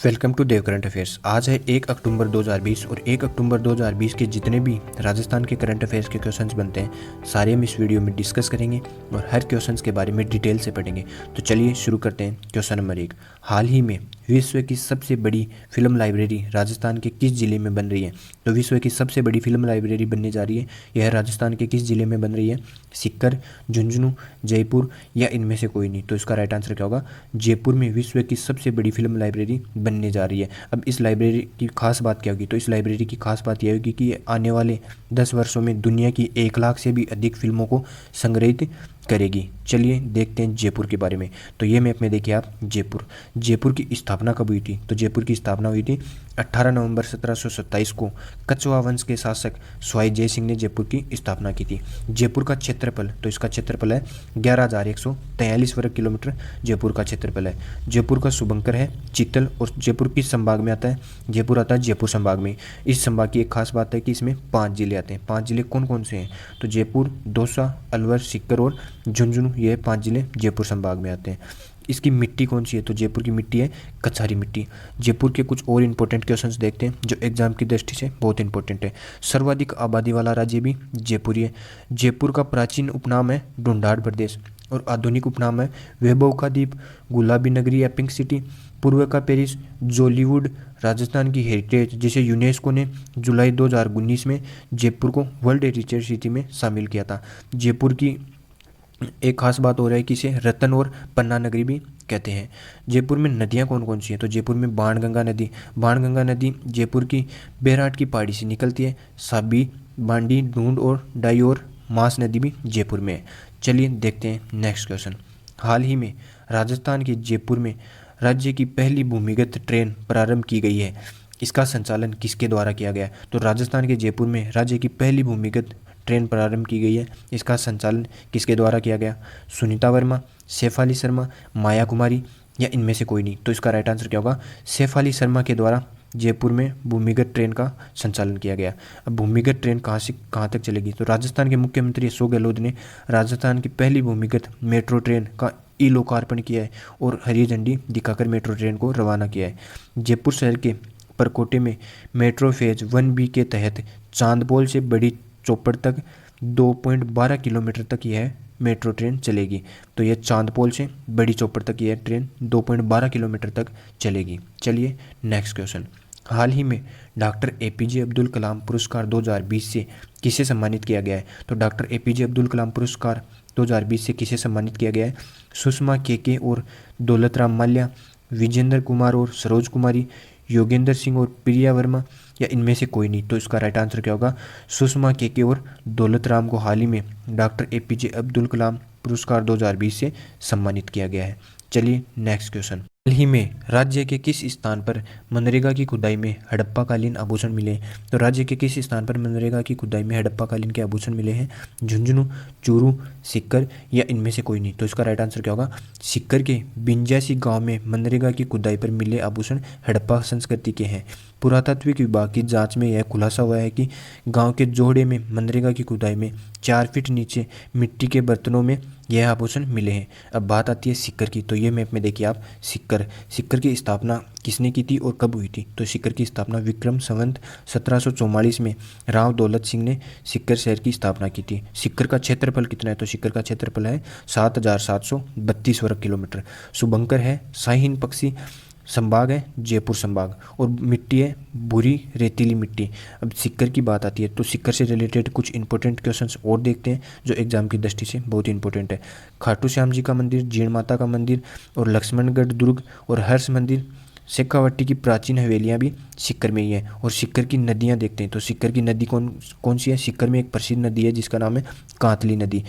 Welcome to Dev current affairs. आज है 1 अक्टूबर 2020 और 1 अक्टूबर 2020 के जितने भी राजस्थान के करंट अफेयर्स के क्वेश्चंस बनते हैं सारे हम इस वीडियो में डिस्कस करेंगे और हर क्वेश्चंस के बारे में डिटेल से पढ़ेंगे। तो चलिए शुरू करते हैं। क्वेश्चन नंबर 1, हाल ही में विश्व की सबसे बड़ी फिल्म लाइब्रेरी राजस्थान के किस जिले में बन रही है? तो विश्व की सबसे बड़ी फिल्म लाइब्रेरी बनने जा रही है, यह राजस्थान के किस जिले में बन रही है? सीकर, झुंझुनू, जयपुर या इनमें से कोई नहीं? तो इसका राइट आंसर क्या होगा? जयपुर में विश्व की सबसे बड़ी फिल्म लाइब्रेरी बनने जा रही है। अब इस लाइब्रेरी की खास बात क्या होगी? तो इस लाइब्रेरी की खास बात यह होगी कि ये आने वाले 10 वर्षों में दुनिया की 1 लाख से भी अधिक फिल्मों को संग्रहित करेगी। चलिए देखते हैं जयपुर के बारे में। तो ये मैप में देखिए आप, जयपुर की स्थापना कब हुई थी? तो जयपुर की स्थापना हुई थी 18 नवंबर 1727 को कछवाहा वंश के शासक स्वाई जय सिंह ने जयपुर की स्थापना की थी। जयपुर का क्षेत्रफल, तो इसका क्षेत्रफल है 11,143 वर्ग किलोमीटर जयपुर का क्षेत्रफल है। जयपुर का शुभंकर है चीतल और जयपुर किस संभाग में आता है? जयपुर आता है जयपुर संभाग में। इस संभाग की एक खास बात है कि इसमें 5 जिले आते हैं। 5 जिले कौन कौन से हैं? तो जयपुर, दौसा, अलवर, सीकर और झुंझुनू, ये 5 जिले जयपुर संभाग में आते हैं। इसकी मिट्टी कौन सी है? तो जयपुर की मिट्टी है कछारी मिट्टी। जयपुर के कुछ और इंपॉर्टेंट क्वेश्चंस देखते हैं जो एग्जाम की दृष्टि से बहुत इंपॉर्टेंट है। सर्वाधिक आबादी वाला राज्य भी जयपुर ही है। जयपुर का प्राचीन उपनाम है ढूंढाड़ प्रदेश और आधुनिक उपनाम है वैभव का द्वीप, गुलाबी नगरी या पिंक सिटी, पूर्व का पेरिस, जॉलीवुड। राजस्थान की हेरिटेज, जिसे यूनेस्को ने जुलाई 2019 में जयपुर को वर्ल्ड हेरिटेज सिटी में शामिल किया था। जयपुर की एक खास बात हो रहा है कि इसे रतन और पन्ना नगरी भी कहते हैं। जयपुर में नदियां कौन कौन सी हैं? तो जयपुर में बाणगंगा नदी जयपुर की बैराट की पहाड़ी से निकलती है। साबी, बांडी, ढूंढ और डाई और मास नदी भी जयपुर में है। चलिए देखते हैं नेक्स्ट क्वेश्चन। हाल ही में राजस्थान के जयपुर में राज्य की पहली भूमिगत ट्रेन प्रारंभ की गई है। इसका संचालन किसके द्वारा किया गया? तो राजस्थान के जयपुर में राज्य की पहली भूमिगत ट्रेन प्रारंभ की गई है। इसका संचालन किसके द्वारा किया गया? सुनीता वर्मा, शेफाली शर्मा, माया कुमारी या इनमें से कोई नहीं? तो इसका राइट आंसर क्या होगा? शेफाली शर्मा के द्वारा जयपुर में भूमिगत ट्रेन का संचालन किया गया। अब भूमिगत ट्रेन कहाँ से कहाँ तक चलेगी? तो राजस्थान के मुख्यमंत्री अशोक गहलोत ने राजस्थान की पहली भूमिगत मेट्रो ट्रेन का ई लोकार्पण किया है और हरी झंडी दिखाकर मेट्रो ट्रेन को रवाना किया है। जयपुर शहर के परकोटे में मेट्रो फेज 1B के तहत चांदपोल से बड़ी चौपड़ तक 2.12 किलोमीटर तक यह मेट्रो ट्रेन चलेगी। तो यह चांदपोल से बड़ी चौपड़ तक यह ट्रेन 2.12 किलोमीटर तक चलेगी। चलिए नेक्स्ट क्वेश्चन। हाल ही में डॉक्टर APJ अब्दुल कलाम पुरस्कार 2020 से किसे सम्मानित किया गया है? तो डॉक्टर APJ अब्दुल कलाम पुरस्कार 2020 से किसे सम्मानित किया गया है? सुषमा केके और दौलतराम माल्या, विजेंद्र कुमार और सरोज कुमारी, योगेंद्र सिंह और प्रिया वर्मा या इनमें से कोई नहीं? तो इसका राइट आंसर क्या होगा? सुषमा केके और दौलतराम को हाल ही में डॉक्टर APJ अब्दुल कलाम पुरस्कार 2020 से सम्मानित किया गया है। चलिए नेक्स्ट क्वेश्चन। हाल ही में राज्य के किस स्थान पर मनरेगा की खुदाई में हड़प्पाकालीन आभूषण मिले? तो राज्य के किस स्थान पर मनरेगा की खुदाई में हड़प्पाकालीन के आभूषण मिले हैं? झुंझुनू, चूरू, सीकर या इनमें से कोई नहीं? तो इसका राइट आंसर क्या होगा? सीकर के बिंजासी गांव में मनरेगा की खुदाई पर मिले आभूषण हड़प्पा संस्कृति के हैं। पुरातात्विक विभाग की जांच में यह खुलासा हुआ है कि गांव के जोड़े में मनरेगा की खुदाई में 4 फीट नीचे मिट्टी के बर्तनों में यह आभूषण मिले हैं। अब बात आती है सीकर की। तो ये मैप में देखिए आप, सीकर की स्थापना किसने की थी और कब हुई थी? तो सीकर की स्थापना विक्रम संवत 1744 में राव दौलत सिंह ने सीकर शहर की स्थापना की थी। सीकर का क्षेत्रफल कितना है? तो सीकर का क्षेत्रफल है 7,732 वर्ग किलोमीटर। शुभंकर है शाहीन पक्षी संभाग है जयपुर संभाग और मिट्टी है भूरी रेतीली मिट्टी। अब सीकर की बात आती है तो सीकर से रिलेटेड कुछ इंपॉर्टेंट क्वेश्चंस और देखते हैं जो एग्जाम की दृष्टि से बहुत इंपॉर्टेंट है। खाटू श्याम जी का मंदिर, जीण माता का मंदिर और लक्ष्मणगढ़ दुर्ग और हर्ष मंदिर, शेखावटी की प्राचीन हवेलियाँ भी सीकर में ही है। और सीकर की नदियाँ देखते हैं तो सीकर की नदी कौन कौन सी है? सीकर में एक प्रसिद्ध नदी है जिसका नाम है कांतली नदी,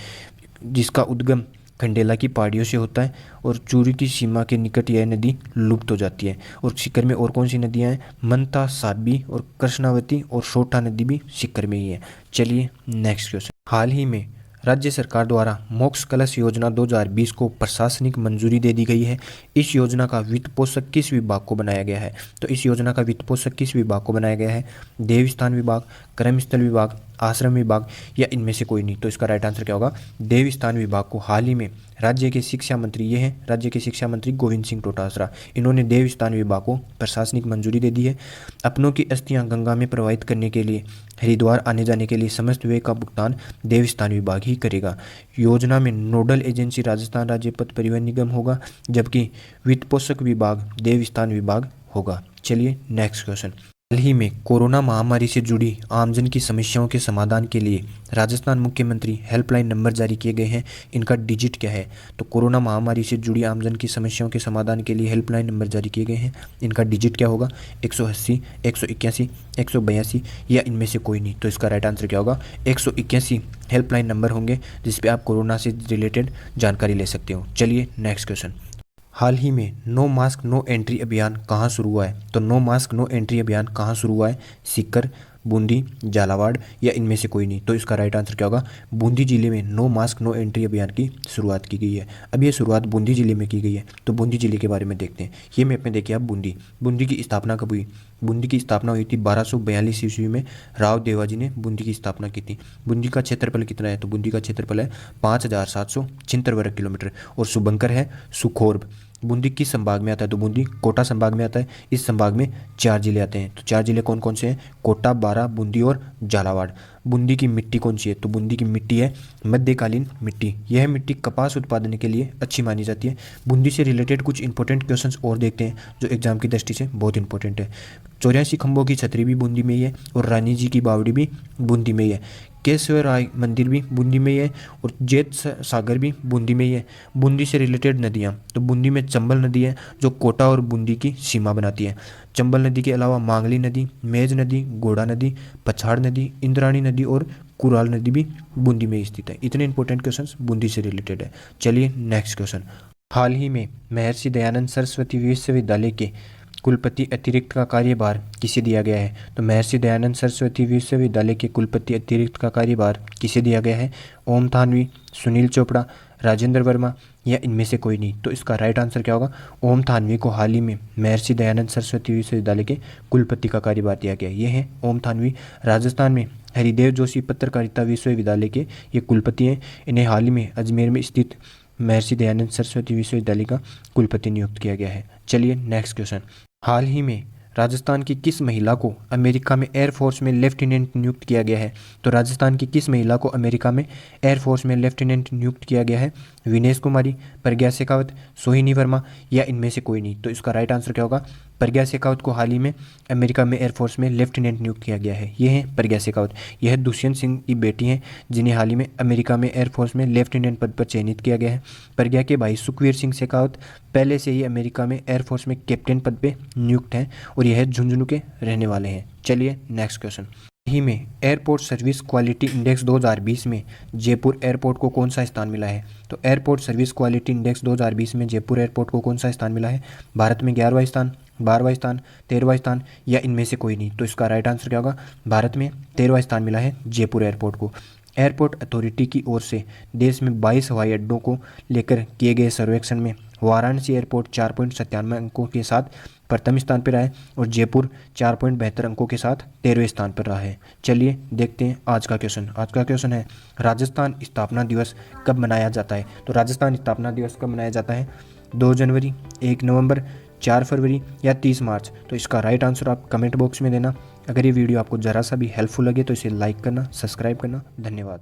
जिसका उद्गम खंडेला की पहाड़ियों से होता है और चूरू की सीमा के निकट यह नदी लुप्त हो जाती है। और सीकर में और कौन सी नदियां हैं? मंता, साबी और कृष्णावती और सोठा नदी भी सीकर में ही है। चलिए नेक्स्ट क्वेश्चन। हाल ही में राज्य सरकार द्वारा मोक्ष कलश योजना 2020 को प्रशासनिक मंजूरी दे दी गई है। इस योजना का वित्त पोषक किस विभाग को बनाया गया है? तो इस योजना का वित्त पोषक किस विभाग को बनाया गया है? देवस्थान विभाग, कर्मस्थल विभाग, आश्रम विभाग या इनमें से कोई नहीं। तो इसका राइट आंसर क्या होगा? देवस्थान विभाग को हाल ही में राज्य के शिक्षा मंत्री, ये हैं राज्य के शिक्षा मंत्री गोविंद सिंह डोटासरा, इन्होंने देवस्थान विभाग को प्रशासनिक मंजूरी दे दी है। अपनों की अस्थियां गंगा में प्रवाहित करने के लिए हरिद्वार आने जाने के लिए समस्त व्यय का भुगतान देवस्थान विभाग ही करेगा। योजना में नोडल एजेंसी राजस्थान राज्य पथ परिवहन निगम होगा, जबकि वित्त पोषक विभाग देवस्थान विभाग होगा। चलिए नेक्स्ट क्वेश्चन। हाल ही में कोरोना महामारी से जुड़ी आमजन की समस्याओं के समाधान के लिए राजस्थान मुख्यमंत्री हेल्पलाइन नंबर जारी किए गए हैं। इनका डिजिट क्या है? तो कोरोना महामारी से जुड़ी आमजन की समस्याओं के समाधान के लिए हेल्पलाइन नंबर जारी किए गए हैं। इनका डिजिट क्या होगा? 180, 181, 182 या इनमें से कोई नहीं। तो इसका राइट आंसर क्या होगा? 181 हेल्पलाइन नंबर होंगे जिस पे आप कोरोना से रिलेटेड जानकारी ले सकते हो। चलिए नेक्स्ट क्वेश्चन। हाल ही में नो मास्क नो एंट्री अभियान कहाँ शुरू हुआ है? तो नो मास्क नो एंट्री अभियान कहाँ शुरू हुआ है? सीकर, बूंदी, झालावाड़ या इनमें से कोई नहीं। तो इसका राइट आंसर क्या होगा? बूंदी जिले में नो मास्क नो एंट्री अभियान की शुरुआत की गई है। अब ये शुरुआत बूंदी जिले में की गई है, तो बूंदी जिले के बारे में देखते हैं। ये मैप में देखिए आप बूंदी की स्थापना कब हुई? बूंदी की स्थापना हुई थी 1242 ईस्वी में। राव देवाजी ने बूंदी की स्थापना की थी। बूंदी का क्षेत्रफल कितना है? तो बूंदी का क्षेत्रफल है 5776 वर्ग किलोमीटर और शुभंकर है सुखोर्ब। बूंदी किस संभाग में आता है? तो बूंदी कोटा संभाग में आता है। इस संभाग में 4 जिले आते हैं। तो 4 जिले कौन कौन से हैं? कोटा, बारां, बूंदी और झालावाड़। बूंदी की मिट्टी कौन सी है? तो बूंदी की मिट्टी है मध्यकालीन मिट्टी। यह मिट्टी कपास उत्पादन के लिए अच्छी मानी जाती है। बूंदी से रिलेटेड कुछ इंपॉर्टेंट क्वेश्चंस और देखते हैं जो एग्जाम की दृष्टि से बहुत इंपॉर्टेंट है। 84 खंभों की छतरी भी बूंदी में ही है और रानी जी की बावड़ी भी बूंदी में ही है। केशव राय मंदिर भी बूंदी में ही है और जेत सागर भी बूंदी में ही है। बूंदी से रिलेटेड नदियाँ, तो बूंदी में चंबल नदी है जो कोटा और बूंदी की सीमा बनाती है। चंबल नदी के अलावा मांगली नदी, मेज नदी, घोड़ा नदी, पछाड़ नदी, इंद्राणी नदी और कुराल नदी भी बूंदी में स्थित है। इतने इंपॉर्टेंट क्वेश्चंस बूंदी से रिलेटेड है। चलिए नेक्स्ट क्वेश्चन। हाल ही में महर्षि दयानंद सरस्वती विश्वविद्यालय के कुलपति अतिरिक्त का कार्यभार किसे दिया गया है? तो महर्षि दयानंद सरस्वती विश्वविद्यालय के कुलपति अतिरिक्त का कार्यभार किसे दिया गया है? ओम थानवी, सुनील चोपड़ा, राजेंद्र वर्मा या इनमें से कोई नहीं। तो इसका राइट आंसर क्या होगा? ओम थानवी को हाल ही में महर्षि दयानंद सरस्वती विश्वविद्यालय के कुलपति का कार्यभार दिया गया। ये हैं ओम थानवी। राजस्थान में हरिदेव जोशी पत्रकारिता विश्वविद्यालय के ये कुलपति हैं। इन्हें हाल ही में अजमेर में स्थित महर्षि दयानंद सरस्वती विश्वविद्यालय का कुलपति नियुक्त किया गया है। चलिए नेक्स्ट क्वेश्चन। हाल ही में राजस्थान की किस महिला को अमेरिका में एयरफोर्स में लेफ्टिनेंट नियुक्त किया गया है? तो राजस्थान की किस महिला को अमेरिका में एयरफोर्स में लेफ्टिनेंट नियुक्त किया गया है? विनेश कुमारी, प्रज्ञा शेखावत, सोहिनी वर्मा या इनमें से कोई नहीं। तो इसका राइट आंसर क्या होगा? प्रज्ञा शेखावत को हाल ही में अमेरिका में एयरफोर्स में लेफ्टिनेंट नियुक्त किया गया है। ये हैं प्रज्ञा शेखावत। यह दुष्यंत सिंह की बेटी हैं जिन्हें हाल ही में अमेरिका में एयरफोर्स में लेफ्टिनेंट पद पर चयनित किया गया है। प्रज्ञा के भाई सुखवीर सिंह शेखावत पहले से ही अमेरिका में एयरफोर्स में कैप्टन पद पर नियुक्त हैं और यह झुंझुनू के रहने वाले हैं। चलिए नेक्स्ट क्वेश्चन। ही में एयरपोर्ट सर्विस क्वालिटी इंडेक्स 2020 में जयपुर एयरपोर्ट को कौन सा स्थान मिला है? तो एयरपोर्ट सर्विस क्वालिटी इंडेक्स 2020 में जयपुर एयरपोर्ट को कौन सा स्थान मिला है? भारत में 11वां स्थान, 12वां स्थान, 13वां स्थान या इनमें से कोई नहीं। तो इसका राइट आंसर क्या होगा? भारत में 13वां स्थान मिला है जयपुर एयरपोर्ट को। एयरपोर्ट अथॉरिटी की ओर से देश में 22 हवाई अड्डों को लेकर किए गए सर्वेक्षण में वाराणसी एयरपोर्ट 4.97 अंकों के साथ प्रथम स्थान पर रहा है और जयपुर 4.72 अंकों के साथ 13वें स्थान पर रहा है। चलिए देखते हैं आज का क्वेश्चन। आज का क्वेश्चन है राजस्थान स्थापना दिवस कब मनाया जाता है? तो राजस्थान स्थापना दिवस कब मनाया जाता है? 2 जनवरी, 1 नवंबर, 4 फरवरी या 30 मार्च। तो इसका राइट आंसर आप कमेंट बॉक्स में देना। अगर ये वीडियो आपको ज़रा सा भी हेल्पफुल लगे तो इसे लाइक करना, सब्सक्राइब करना। धन्यवाद।